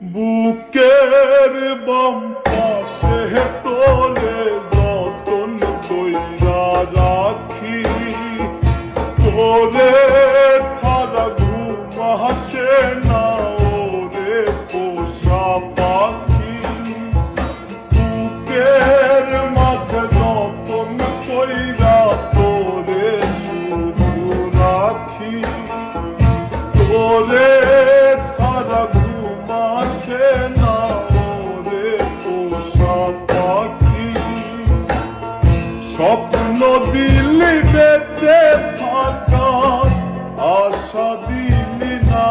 বুকের বাম পাশে তোরে যতন কইরা রাখি, তোরে ছাড়া ঘুম আসে না ওরে পোষা পাখি। বুকের মাঝে যতন কইরা তোরে শুধু রাখি, তোরে ছাড়া ঘুম আসে না ওরে পোষা পাখি। স্বপ্ন দিলি বেঁচে থাকার আশা দিলি না,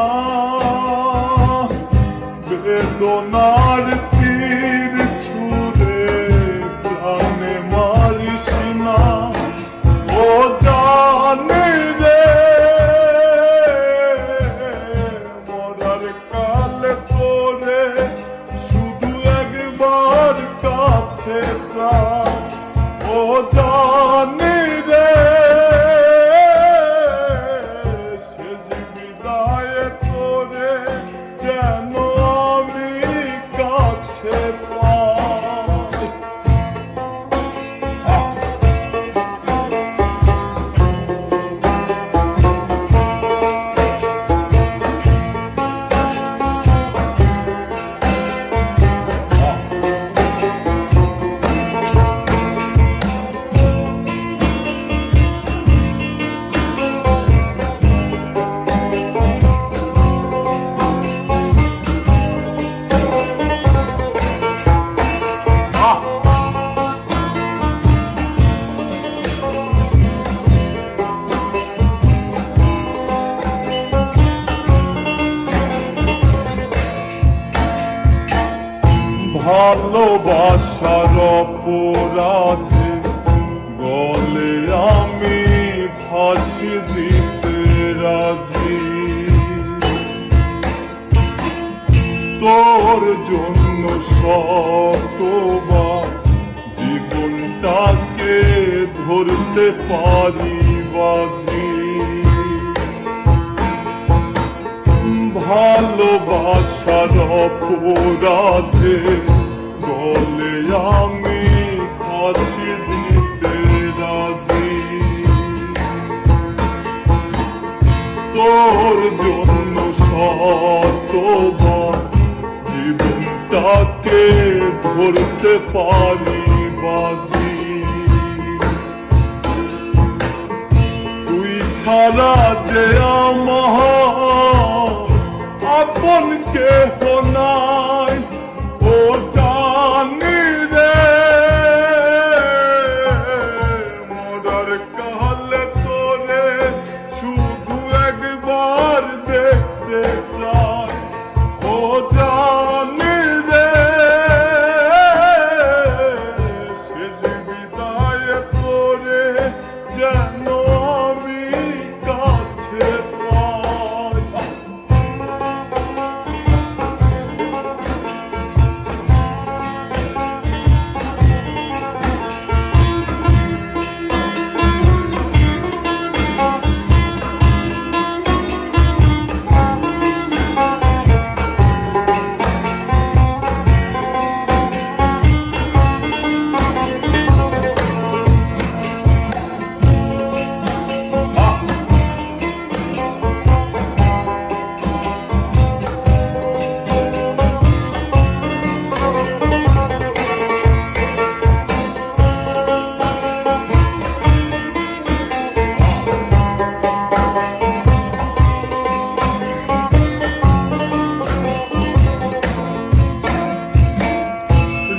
বেদনার তীর ছুঁড়ে প্রাণে মারিস না। ও জানি রে মরার কালে তোরে শুধু একবার কাছে যা। ও জানি রে শেষ বিদায় তোরে যেন আমি কাছে পাই। ভালোবাসার অপরাধে গলে আমি ফাঁসি দিতে রাজি। তোর জন্য শতবার জীবনটাকে ধরতে পারি বাজি। ভালোবাসার অপরাধে গলে আমি ফাঁসি দিতে রাজি। তোর জন্য শতবার জীবনটাকে ধরতে পারি বাজি। তুই ছাড়া যে আমার আপন কেহ নাই, ও জানি রে মরার কালে তোরে শুধু একবার দেখতে চাই। ও জানি রে শেষ বিদায় তোরে যেন আমি কাছে পাই।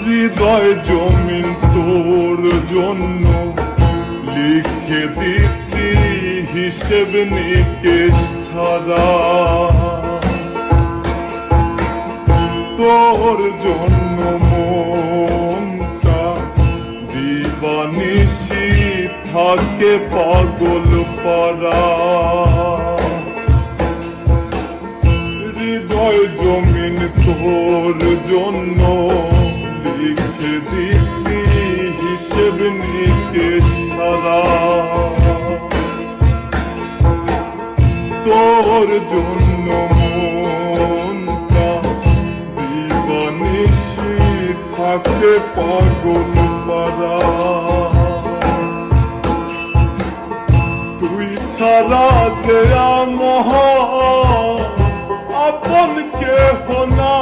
হৃদয় জমিন তোর জন্য লিখে দিছি হিসেব নিকেশ ছাড়া। তোর জন্য মনটা দিবানিশি থাকে পাগল পারা। হৃদয় জমিন তোর জন্য লিখে দিছি হিসেব নিকেশ ছাড়া। তোর জন্য মনটা যে পাগল পারা। তুই ছাড়া যে আমার আপন কেহ না,